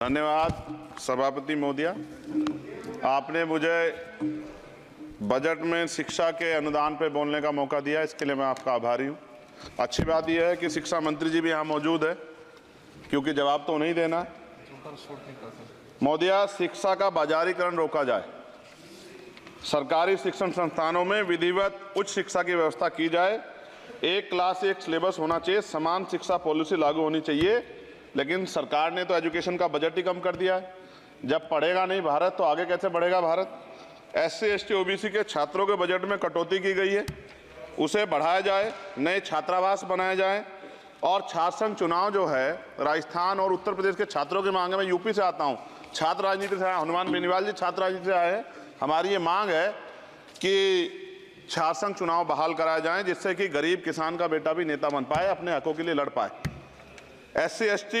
धन्यवाद सभापति महोदया। आपने मुझे बजट में शिक्षा के अनुदान पर बोलने का मौका दिया, इसके लिए मैं आपका आभारी हूँ। अच्छी बात यह है कि शिक्षा मंत्री जी भी यहाँ मौजूद है, क्योंकि जवाब तो नहीं देना। महोदया, शिक्षा का बाजारीकरण रोका जाए, सरकारी शिक्षण संस्थानों में विधिवत उच्च शिक्षा की व्यवस्था की जाए, एक क्लास एक सिलेबस होना चाहिए, समान शिक्षा पॉलिसी लागू होनी चाहिए। लेकिन सरकार ने तो एजुकेशन का बजट ही कम कर दिया है। जब पढ़ेगा नहीं भारत तो आगे कैसे बढ़ेगा भारत। SC ST OBC के छात्रों के बजट में कटौती की गई है, उसे बढ़ाया जाए, नए छात्रावास बनाए जाए और छात्र संघ चुनाव जो है राजस्थान और उत्तर प्रदेश के छात्रों की मांग है। मैं यूपी से आता हूँ, छात्र राजनीति से आया, हनुमान बेनीवाल जी छात्र राजनीति से आए हैं। हमारी ये मांग है कि छात्र संघ चुनाव बहाल कराए जाएं, जिससे कि गरीब किसान का बेटा भी नेता बन पाए, अपने हकों के लिए लड़ पाए। SC ST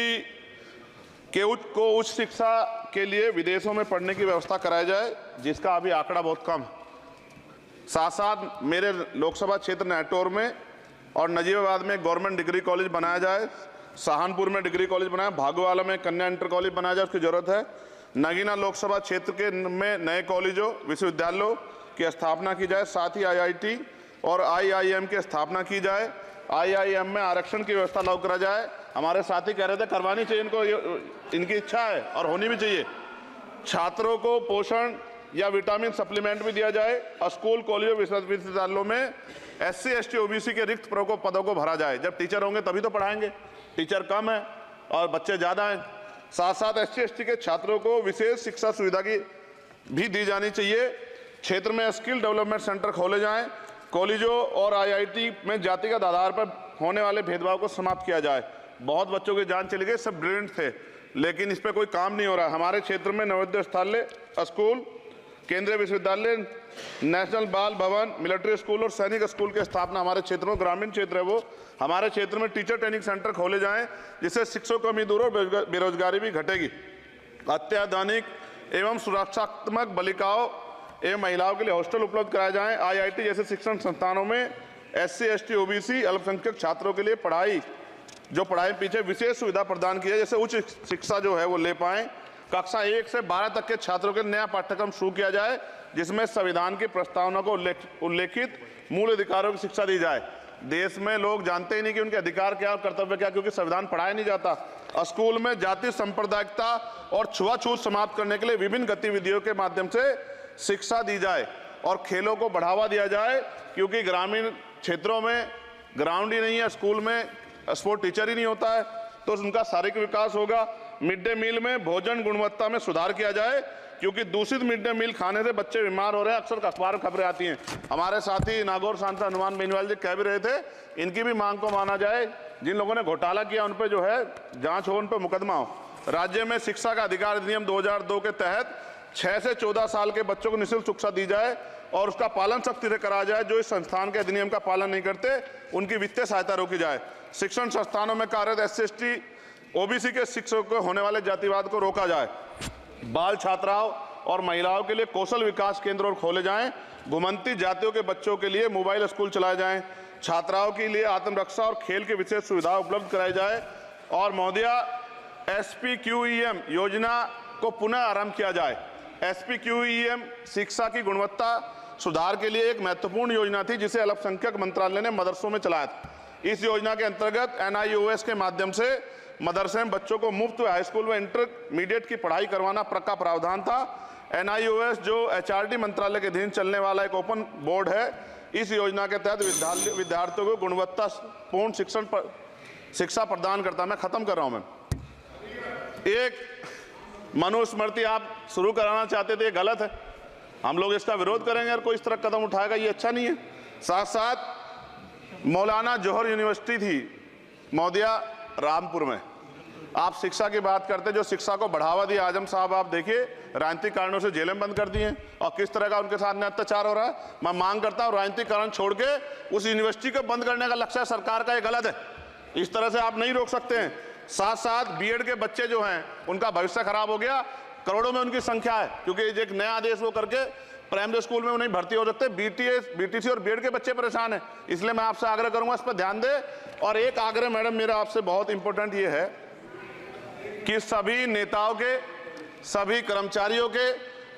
के उच्च शिक्षा के लिए विदेशों में पढ़ने की व्यवस्था कराई जाए, जिसका अभी आंकड़ा बहुत कम है। साथ साथ मेरे लोकसभा क्षेत्र नैटौर में और नजीबाबाद में गवर्नमेंट डिग्री कॉलेज बनाया जाए, सहारनपुर में डिग्री कॉलेज बनाया, भागोवाला में कन्या इंटर कॉलेज बनाया जाए, उसकी जरूरत है। नगीना लोकसभा क्षेत्र के में नए कॉलेजों विश्वविद्यालयों की स्थापना की जाए, साथ ही IIT और IIM की स्थापना की जाए। IIM में आरक्षण की व्यवस्था लागू करा जाए। हमारे साथी कह रहे थे करवानी चाहिए इनको, इनकी इच्छा है और होनी भी चाहिए। छात्रों को पोषण या विटामिन सप्लीमेंट भी दिया जाए। स्कूल कॉलेजों विश्वविद्यालयों में SC ST OBC के रिक्त पदों को भरा जाए। जब टीचर होंगे तभी तो पढ़ाएंगे, टीचर कम है और बच्चे ज़्यादा हैं। साथ साथ SC ST के छात्रों को विशेष शिक्षा सुविधा की भी दी जानी चाहिए। क्षेत्र में स्किल डेवलपमेंट सेंटर खोले जाएं। कॉलेजों और IIT में जातिगत आधार पर होने वाले भेदभाव को समाप्त किया जाए। बहुत बच्चों की जान चली गई, सब ब्रिलियंट थे, लेकिन इस पर कोई काम नहीं हो रहा। हमारे क्षेत्र में नवोदय विद्यालय स्कूल, केंद्रीय विश्वविद्यालय, नेशनल बाल भवन, मिलिट्री स्कूल और सैनिक स्कूल की स्थापना हमारे क्षेत्र में, ग्रामीण क्षेत्र है वो, हमारे क्षेत्र में टीचर ट्रेनिंग सेंटर खोले जाएं, जिससे शिक्षकों की कमी दूर और बेरोजगारी भी घटेगी। अत्याधुनिक एवं सुरक्षात्मक बालिकाओं एवं महिलाओं के लिए हॉस्टल उपलब्ध कराए जाएं। IIT जैसे शिक्षण संस्थानों में SC ST OBC अल्पसंख्यक छात्रों के लिए पढ़ाई पीछे विशेष सुविधा प्रदान की है, जैसे उच्च शिक्षा जो है वो ले पाएं। कक्षा 1 से 12 तक के छात्रों के नया पाठ्यक्रम शुरू किया जाए, जिसमें संविधान की प्रस्तावना को उल्लेखित मूल अधिकारों की शिक्षा दी जाए। देश में लोग जानते ही नहीं कि उनके अधिकार क्या और कर्तव्य क्या, क्योंकि संविधान पढ़ाया नहीं जाता। स्कूल में जाति सांप्रदायिकता और छुआछूत समाप्त करने के लिए विभिन्न गतिविधियों के माध्यम से शिक्षा दी जाए और खेलों को बढ़ावा दिया जाए, क्योंकि ग्रामीण क्षेत्रों में ग्राउंड ही नहीं है, स्कूल में स्पोर्ट टीचर ही नहीं होता है, तो उनका शारीरिक विकास होगा। मिड डे मील में भोजन गुणवत्ता में सुधार किया जाए, क्योंकि दूषित मिड डे मील खाने से बच्चे बीमार हो रहे हैं, अक्सर अखबार में खबरें आती हैं। हमारे साथी नागौर सांसद हनुमान बेनीवाल जी कह भी रहे थे, इनकी भी मांग को माना जाए। जिन लोगों ने घोटाला किया उन पर जो है जांच हो, उन पर मुकदमा हो। राज्य में शिक्षा का अधिकार अधिनियम 2002 के तहत 6 से 14 साल के बच्चों को निःशुल्क शिक्षा दी जाए और उसका पालन सख्ती से कराया जाए। जो इस संस्थान के अधिनियम का पालन नहीं करते उनकी वित्तीय सहायता रोकी जाए। शिक्षण संस्थानों में कार्यरत SC ST OBC के शिक्षकों को होने वाले जातिवाद को रोका जाए। बाल छात्राओं और महिलाओं के लिए कौशल विकास केंद्र और खोले जाएं। घुमंती जातियों के बच्चों के लिए मोबाइल स्कूल चलाए जाएं। छात्राओं के लिए आत्मरक्षा और खेल की विशेष सुविधा उपलब्ध कराई जाए। और महोदया, SPQEM योजना को पुनः आरंभ किया जाए। SPQEM शिक्षा की गुणवत्ता सुधार के लिए एक महत्वपूर्ण योजना थी, जिसे अल्पसंख्यक मंत्रालय ने मदरसों में चलाया था। इस योजना के अंतर्गत NIOS के माध्यम से मदरसे में बच्चों को मुफ्त हाई स्कूल में इंटरमीडिएट की पढ़ाई करवाना का प्रावधान था। NIOS जो HRD मंत्रालय के अधीन चलने वाला एक ओपन बोर्ड है, इस योजना के तहत विद्यार्थियों को गुणवत्तापूर्ण शिक्षा प्रदान करता है। मैं खत्म कर रहा हूं। मैं एक मनुस्मृति आप शुरू कराना चाहते थे, ये गलत है, हम लोग इसका विरोध करेंगे और कोई इस तरह कदम उठाएगा, ये अच्छा नहीं है। साथ साथ मौलाना जौहर यूनिवर्सिटी थी महोदया रामपुर में, आप शिक्षा की बात करते, जो शिक्षा को बढ़ावा दिया आजम साहब, आप देखिए राजनीतिक कारणों से जेलें बंद कर दी हैं और किस तरह का उनके साथ में अत्याचार हो रहा है। मैं मांग करता हूँ राजनीतिक कारण छोड़ के उस यूनिवर्सिटी को बंद करने का लक्ष्य सरकार का, ये गलत है, इस तरह से आप नहीं रोक सकते हैं। साथ साथ BEd के बच्चे जो हैं उनका भविष्य खराब हो गया, करोड़ों में उनकी संख्या है, क्योंकि एक नया आदेश वो करके प्राइमरी स्कूल में नहीं भर्ती हो सकते। BTC और BEd के बच्चे परेशान हैं, इसलिए मैं आपसे आग्रह करूंगा इस पर ध्यान दें। और एक आग्रह मैडम मेरा आपसे बहुत इंपॉर्टेंट ये है कि सभी नेताओं के, सभी कर्मचारियों के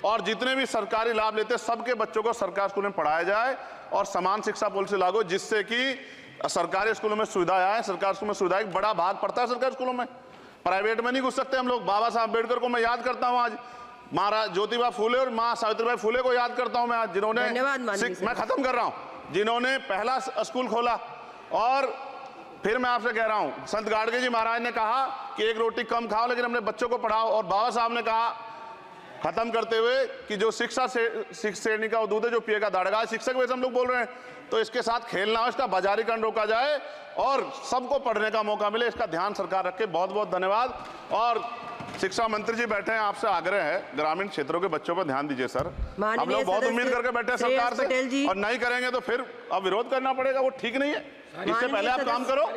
और जितने भी सरकारी लाभ लेते हैं सबके बच्चों को सरकारी स्कूल में पढ़ाया जाए और समान शिक्षा पॉलिसी लागू हो, जिससे कि सरकारी स्कूलों में सुविधाएं आए। सरकारी स्कूल में सुविधाएं बड़ा भाग पड़ता है सरकारी स्कूलों में, प्राइवेट में नहीं घुस सकते हम लोग। बाबा साहब अम्बेडकर को मैं याद करता हूं, आज महाराज ज्योतिबा फूले और मां सावित्रीबाई फूले को याद करता हूं मैं आज, जिन्होंने, मैं खत्म कर रहा हूं, जिन्होंने पहला स्कूल खोला। और फिर मैं आपसे कह रहा हूं, संत गाडगे जी महाराज ने कहा कि एक रोटी कम खाओ लेकिन अपने बच्चों को पढ़ाओ। और बाबा साहब ने कहा खत्म करते हुए कि जो शिक्षा श्रेणी का दूध है जो पिएगा दाड़ेगा। शिक्षक वैसे हम लोग बोल रहे हैं, तो इसके साथ खेलना हो, इसका बाजारीकरण रोका जाए और सबको पढ़ने का मौका मिले, इसका ध्यान सरकार रखे। बहुत बहुत धन्यवाद। और शिक्षा मंत्री जी बैठे हैं, आपसे आग्रह है ग्रामीण क्षेत्रों के बच्चों पर ध्यान दीजिए सर। हम लोग बहुत उम्मीद करके बैठे हैं सरकार से, और नहीं करेंगे तो फिर अब विरोध करना पड़ेगा, वो ठीक नहीं है। इससे पहले आप काम करो।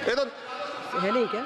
ये तो है नहीं क्या?